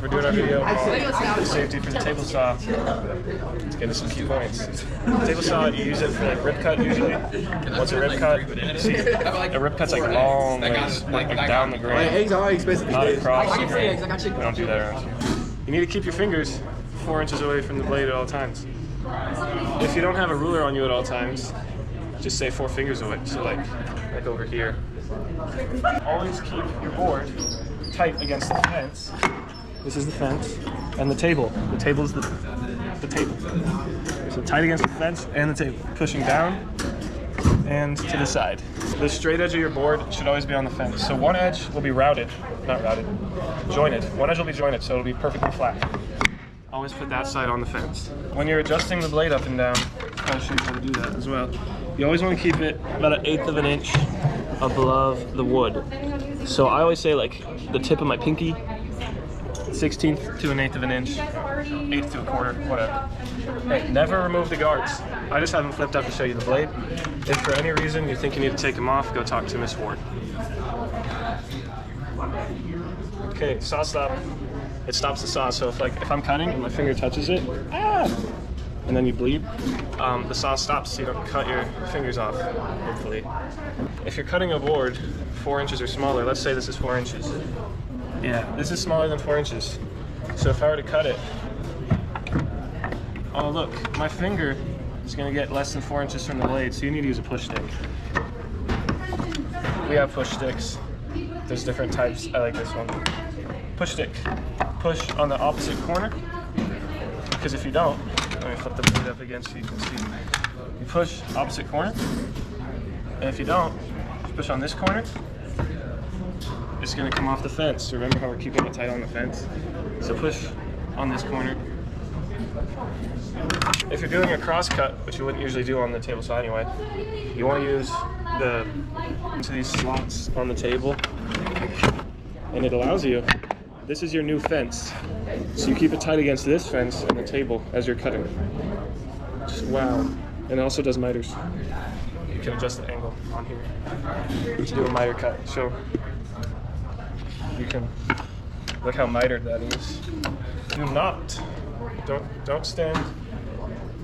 We're doing our video on safety for the table saw. Let's get into some key points. Table saw, you use it for like rip cut usually. What's a rip cut? See, a rip cut's like long ways, like down the grain, not across the grain. We don't do that around here. You need to keep your fingers 4 inches away from the blade at all times. If you don't have a ruler on you at all times, just say 4 fingers away. So like over here. Always keep your board tight against the fence. This is the fence, and the table. The table is the table. So tight against the fence and the table, pushing down and to the side. The straight edge of your board should always be on the fence. So one edge will be jointed. One edge will be jointed, so it'll be perfectly flat. Always put that side on the fence. When you're adjusting the blade up and down, I'll show you how to do that as well. You always want to keep it about 1/8 of an inch above the wood. So I always say like the tip of my pinky, 1/16 to 1/8 of an inch, 1/8 to 1/4, whatever. Hey, never remove the guards. I just have them flipped up to show you the blade. If for any reason you think you need to take them off, go talk to Miss Ward. Okay, saw stop. It stops the saw, so if I'm cutting and my finger touches it, and then you bleed, the saw stops so you don't cut your fingers off, hopefully. If you're cutting a board 4 inches or smaller, let's say this is 4 inches. Yeah, this is smaller than 4 inches. So if I were to cut it, oh look, my finger is gonna get less than 4 inches from the blade, so you need to use a push stick. We have push sticks. There's different types. I like this one. Push stick. Push on the opposite corner, because if you don't, let me flip the blade up again so you can see. You push opposite corner, and if you don't, push on this corner, it's going to come off the fence. Remember how we're keeping it tight on the fence? So push on this corner. If you're doing a cross cut, which you wouldn't usually do on the table saw anyway, you want to use into these slots on the table, and it allows you. This is your new fence. So you keep it tight against this fence and the table as you're cutting. Just wow. And it also does miters. You can adjust the angle on here to do a miter cut. So you can look how mitered that is. Don't stand.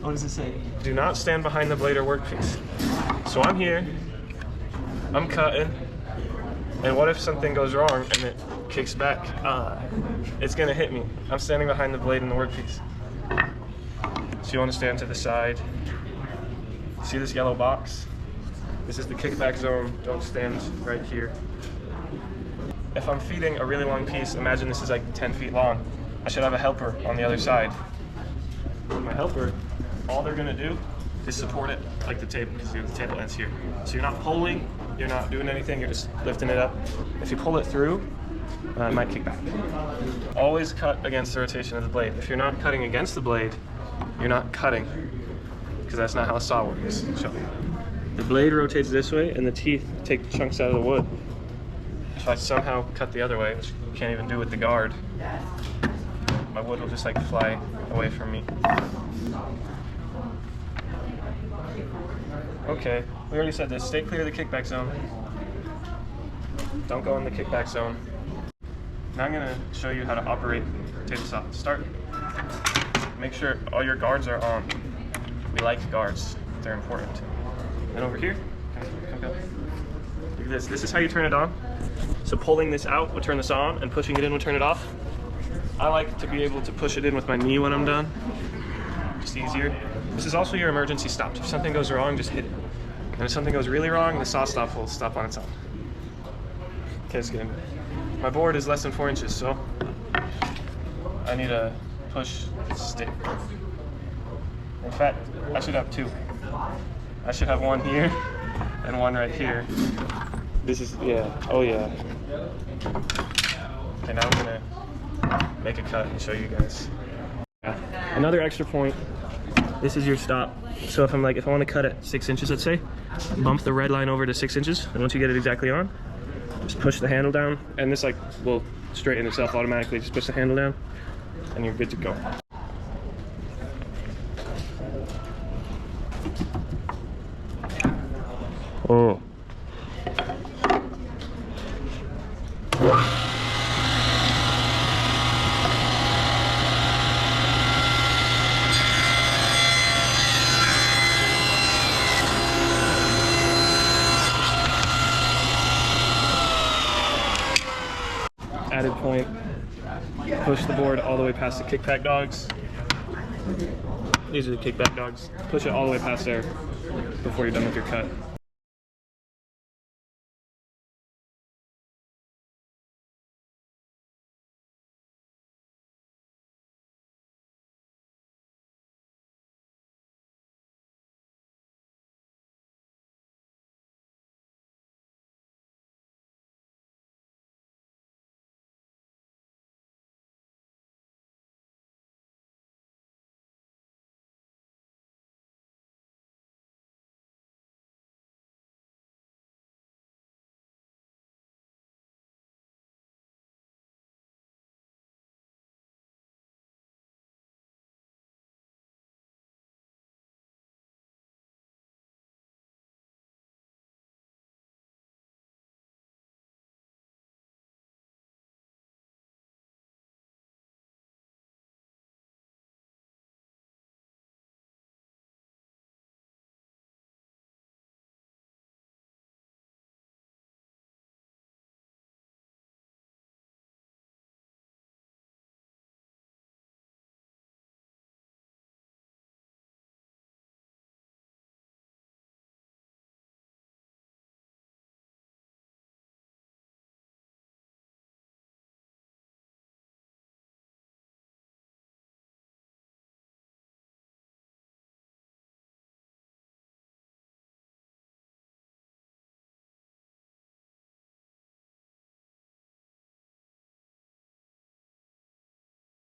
What does it say? Do not stand behind the blade or workpiece. So I'm here, I'm cutting, and what if something goes wrong and it kicks back? It's gonna hit me. I'm standing behind the blade and the workpiece. So you want to stand to the side. See this yellow box? This is the kickback zone. Don't stand right here. If I'm feeding a really long piece, imagine this is like 10 feet long. I should have a helper on the other side. With my helper, all they're gonna do is support it like the table, because the table ends here. So you're not pulling, you're not doing anything, you're just lifting it up. If you pull it through, it might kick back. Always cut against the rotation of the blade. If you're not cutting against the blade, you're not cutting, because that's not how a saw works. I'll show you. The blade rotates this way, and the teeth take chunks out of the wood. If I somehow cut the other way, which you can't even do with the guard, my wood will just like fly away from me. Okay, we already said this. Stay clear of the kickback zone. Don't go in the kickback zone. Now I'm gonna show you how to operate table saw. Start. Make sure all your guards are on. We like guards, they're important. And over here, come. Look at this. This is how you turn it on. So pulling this out would turn this on, and pushing it in would turn it off. I like to be able to push it in with my knee when I'm done. Just easier. This is also your emergency stop. If something goes wrong, just hit it. And if something goes really wrong, the saw stop will stop on its own. Okay, it's good. My board is less than 4 inches, so I need a push stick. In fact, I should have 2. I should have one here and one right here. This is, yeah, oh yeah. Okay, now I'm gonna make a cut and show you guys. Another extra point, this is your stop. So if I want to cut at 6 inches, let's say, bump the red line over to 6 inches, and once you get it exactly on, just push the handle down, and this will straighten itself automatically. Just push the handle down, and you're good to go. Oh. point, push the board all the way past the kickback dogs. These are the kickback dogs. Push it all the way past there before you're done with your cut.